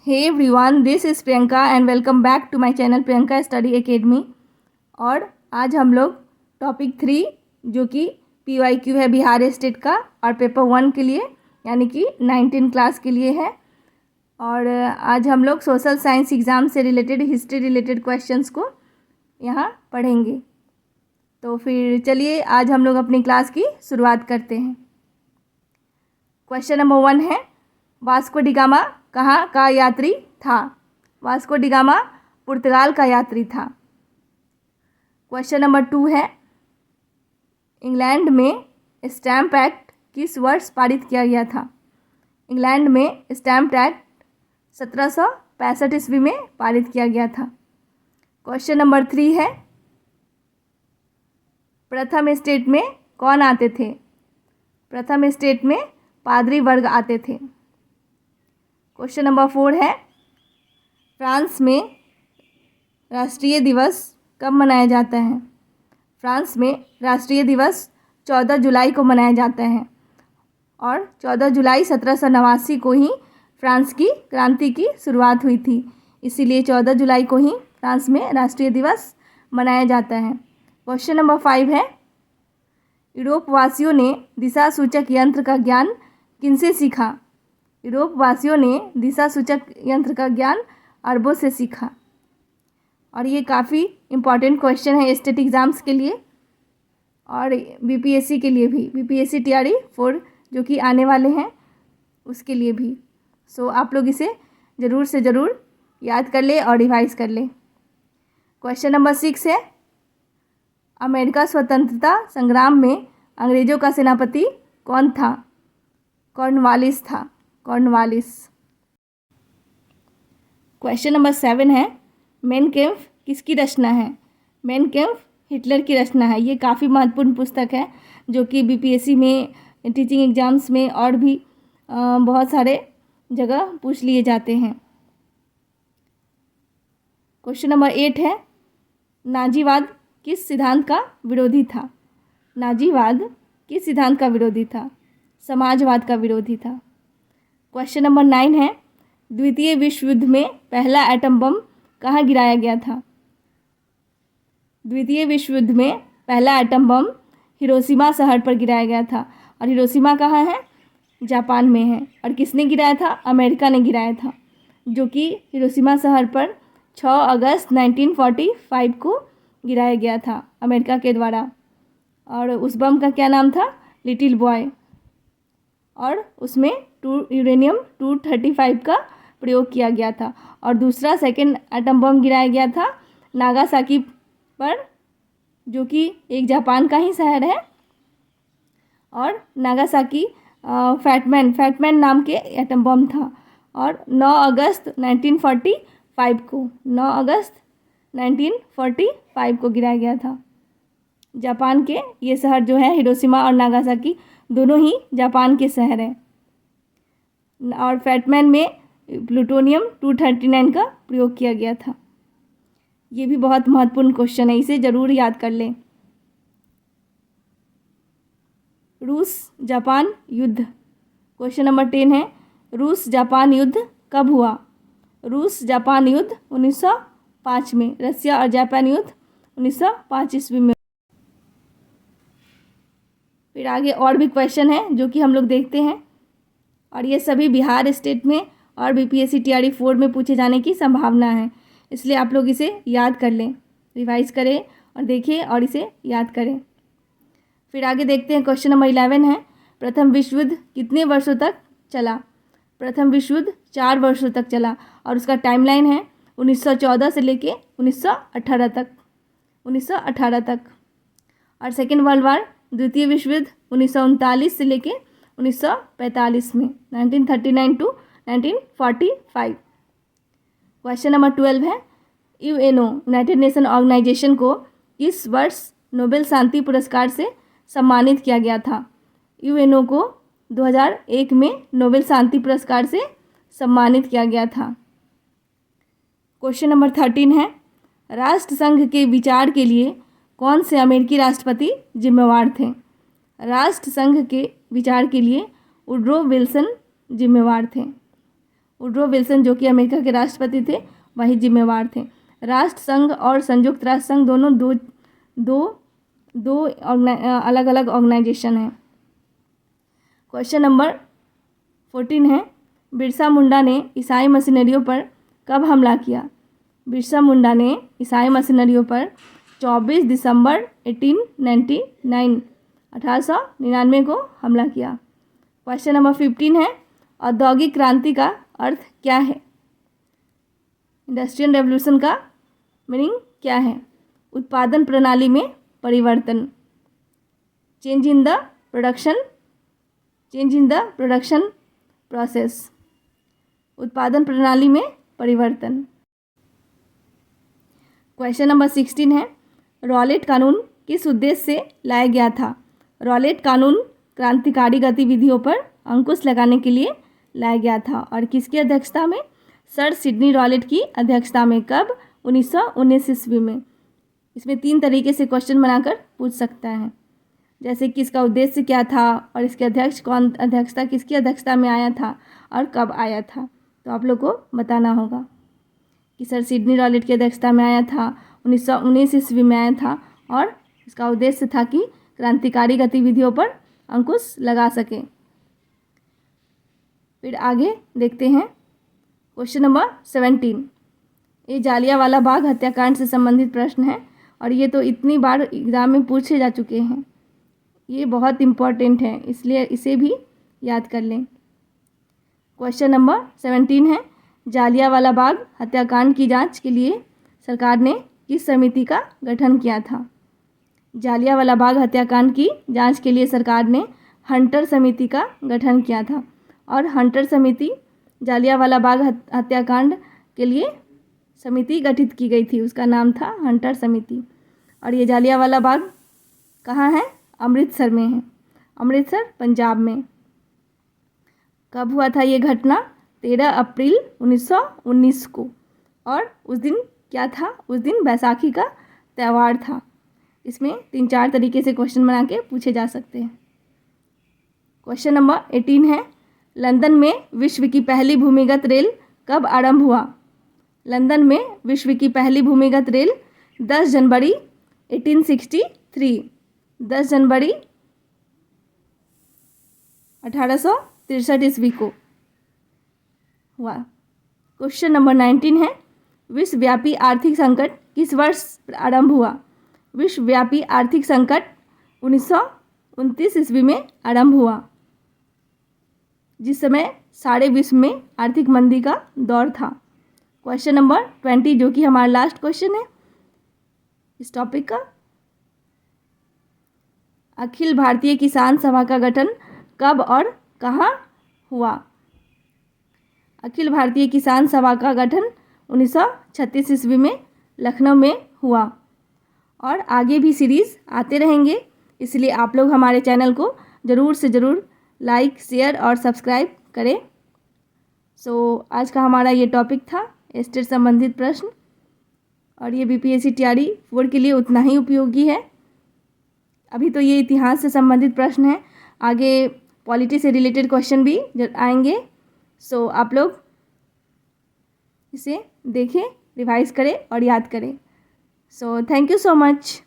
Hey everyone, this is Priyanka and welcome back to my channel Priyanka study academy. और आज हम लोग टॉपिक 3 जो कि PYQ है बिहार स्टेट का और पेपर 1 के लिए यानी कि 19 क्लास के लिए है। और आज हम लोग सोशल साइंस एग्ज़ाम से रिलेटेड हिस्ट्री रिलेटेड क्वेश्चंस को यहाँ पढ़ेंगे। तो फिर चलिए आज हम लोग अपनी क्लास की शुरुआत करते हैं। क्वेश्चन नंबर 1 है, वास्को डी गामा कहाँ का यात्री था? वास्को डी गामा पुर्तगाल का यात्री था। क्वेश्चन नंबर 2 है, इंग्लैंड में स्टैम्प एक्ट किस वर्ष पारित किया गया था? इंग्लैंड में स्टैम्प एक्ट 1765 ईस्वी में पारित किया गया था। क्वेश्चन नंबर 3 है, प्रथम स्टेट में कौन आते थे? प्रथम स्टेट में पादरी वर्ग आते थे। क्वेश्चन नंबर 4 है, फ्रांस में राष्ट्रीय दिवस कब मनाया जाता है? फ्रांस में राष्ट्रीय दिवस 14 जुलाई को मनाया जाता है और 14 जुलाई 1789 को ही फ्रांस की क्रांति की शुरुआत हुई थी, इसीलिए 14 जुलाई को ही फ्रांस में राष्ट्रीय दिवस मनाया जाता है। क्वेश्चन नंबर 5 है, यूरोप वासियों ने दिशा सूचक यंत्र का ज्ञान किनसे सीखा? यूरोप वासियों ने दिशा सूचक यंत्र का ज्ञान अरबों से सीखा। और ये काफ़ी इम्पॉर्टेंट क्वेश्चन है स्टेट एग्ज़ाम्स के लिए और BPSC के लिए भी, BPSC TRE 4 जो कि आने वाले हैं उसके लिए भी। सो आप लोग इसे ज़रूर से ज़रूर याद कर ले और रिवाइज कर ले। क्वेश्चन नंबर 6 है, अमेरिका स्वतंत्रता संग्राम में अंग्रेज़ों का सेनापति कौन था? कॉर्नवालिस था, कॉर्नवालिस। क्वेश्चन नंबर 7 है, मेन कैम्फ किसकी रचना है? मेन कैम्फ हिटलर की रचना है। ये काफ़ी महत्वपूर्ण पुस्तक है जो कि BPSC में, टीचिंग एग्ज़ाम्स में और भी बहुत सारे जगह पूछ लिए जाते हैं। क्वेश्चन नंबर 8 है, नाजीवाद किस सिद्धांत का विरोधी था? नाजीवाद किस सिद्धांत का विरोधी था? समाजवाद का विरोधी था। क्वेश्चन नंबर 9 है, द्वितीय विश्व युद्ध में पहला एटम बम कहाँ गिराया गया था? द्वितीय विश्व युद्ध में पहला एटम बम हिरोशिमा शहर पर गिराया गया था। और हिरोशिमा कहाँ है? जापान में है। और किसने गिराया था? अमेरिका ने गिराया था, जो कि हिरोशिमा शहर पर 6 अगस्त 1945 को गिराया गया था अमेरिका के द्वारा। और उस बम का क्या नाम था? Little boy. और उसमें यूरेनियम 235 का प्रयोग किया गया था। और दूसरा सेकेंड एटम बम गिराया गया था नागासाकी पर, जो कि एक जापान का ही शहर है। और नागासाकी फैटमैन नाम के एटम बम था। और 9 अगस्त 1945 को 9 अगस्त 1945 को गिराया गया था। जापान के ये शहर जो है हिरोशिमा और नागासाकी दोनों ही जापान के शहर हैं। और फैटमैन में प्लूटोनियम 239 का प्रयोग किया गया था। ये भी बहुत महत्वपूर्ण क्वेश्चन है, इसे ज़रूर याद कर लें। रूस जापान युद्ध। क्वेश्चन नंबर 10 है, रूस जापान युद्ध कब हुआ? रूस जापान युद्ध 1905 में। रसिया और जापान युद्ध 1905 ईस्वी में। फिर आगे और भी क्वेश्चन है जो कि हम लोग देखते हैं, और ये सभी बिहार स्टेट में और BPSC TRE 4 में पूछे जाने की संभावना है, इसलिए आप लोग इसे याद कर लें, रिवाइज करें और देखिए और इसे याद करें। फिर आगे देखते हैं क्वेश्चन नंबर 11 है, प्रथम विश्व युद्ध कितने वर्षों तक चला? प्रथम विश्व युद्ध 4 वर्षों तक चला और उसका टाइमलाइन है 1914 से लेके 1918 तक, 1918 तक। और सेकेंड वर्ल्ड वार, द्वितीय विश्व युद्ध 1939 से लेके 1945 में, 1939 टू 1945। क्वेश्चन नंबर 12 है, UNO यूनाइटेड नेशन ऑर्गेनाइजेशन को इस वर्ष नोबेल शांति पुरस्कार से सम्मानित किया गया था? UNO को 2001 में नोबेल शांति पुरस्कार से सम्मानित किया गया था। क्वेश्चन नंबर 13 है, राष्ट्रसंघ के विचार के लिए कौन से अमेरिकी राष्ट्रपति जिम्मेवार थे? राष्ट्रसंघ के विचार के लिए वुडरो विल्सन जिम्मेवार थे। वुड्रो विल्सन जो कि अमेरिका के राष्ट्रपति थे वही जिम्मेवार थे। राष्ट्र संघ और संयुक्त राष्ट्र संघ दोनों दो अलग अलग ऑर्गेनाइजेशन हैं। क्वेश्चन नंबर 14 है, बिरसा मुंडा ने ईसाई मिशनरियों पर कब हमला किया? बिरसा मुंडा ने ईसाई मिशनरियों पर 24 दिसंबर 1899 को हमला किया। क्वेश्चन नंबर 15 है, औद्योगिक क्रांति का अर्थ क्या है? इंडस्ट्रियल रेवोल्यूशन का मीनिंग क्या है? उत्पादन प्रणाली में परिवर्तन, change in the production process, उत्पादन प्रणाली में परिवर्तन। क्वेश्चन नंबर 16 है, रॉलेट कानून किस उद्देश्य से लाया गया था? रॉलेट कानून क्रांतिकारी गतिविधियों पर अंकुश लगाने के लिए लाया गया था और किसकी अध्यक्षता में? सर सिडनी रॉलेट की अध्यक्षता में। कब? 1919 ईस्वी में। इसमें 3 तरीके से क्वेश्चन बनाकर पूछ सकता है, जैसे कि इसका उद्देश्य क्या था और इसके अध्यक्ष कौन, अध्यक्षता किसकी अध्यक्षता में आया था और कब आया था। तो आप लोग को बताना होगा कि सर सिडनी रॉलेट की अध्यक्षता में आया था, 1919 ईस्वी में आया था और इसका उद्देश्य था कि क्रांतिकारी गतिविधियों पर अंकुश लगा सके। फिर आगे देखते हैं क्वेश्चन नंबर 17। ये जालियांवाला बाग हत्याकांड से संबंधित प्रश्न है और ये तो इतनी बार एग्ज़ाम में पूछे जा चुके हैं, ये बहुत इम्पॉर्टेंट है, इसलिए इसे भी याद कर लें। क्वेश्चन नंबर 17 है, जालियांवाला बाग हत्याकांड की जांच के लिए सरकार ने किस समिति का गठन किया था? जालियांवाला बाग हत्याकांड की जांच के लिए सरकार ने हंटर समिति का गठन किया था और हंटर समिति जालियांवाला बाग हत्याकांड के लिए समिति गठित की गई थी, उसका नाम था हंटर समिति। और ये जालियांवाला बाग कहाँ है? अमृतसर में है, अमृतसर पंजाब में। कब हुआ था ये घटना? 13 अप्रैल 1919 को। और उस दिन क्या था? उस दिन बैसाखी का त्यौहार था। इसमें 3-4 तरीके से क्वेश्चन बना के पूछे जा सकते हैं। क्वेश्चन नंबर 18 है, लंदन में विश्व की पहली भूमिगत रेल कब आरंभ हुआ? लंदन में विश्व की पहली भूमिगत रेल 10 जनवरी 1863, 10 जनवरी 1863 ईस्वी को हुआ। क्वेश्चन नंबर 19 है, विश्वव्यापी आर्थिक संकट किस वर्ष आरंभ हुआ? विश्वव्यापी आर्थिक संकट 1929 ईस्वी में आरंभ हुआ, जिस समय सारे विश्व में आर्थिक मंदी का दौर था। क्वेश्चन नंबर 20 जो कि हमारा लास्ट क्वेश्चन है इस टॉपिक का, अखिल भारतीय किसान सभा का गठन कब और कहाँ हुआ? अखिल भारतीय किसान सभा का गठन 1936 ईस्वी में लखनऊ में हुआ और आगे भी सीरीज़ आते रहेंगे, इसलिए आप लोग हमारे चैनल को ज़रूर से ज़रूर लाइक, शेयर और सब्सक्राइब करें। आज का हमारा ये टॉपिक था स्टेट संबंधित प्रश्न और ये बीपीएससी टीआरई 4 के लिए उतना ही उपयोगी है। अभी तो ये इतिहास से संबंधित प्रश्न है, आगे पॉलिटी से रिलेटेड क्वेश्चन भी आएंगे। आप लोग इसे देखें, रिवाइज करें और याद करें। Thank you so much.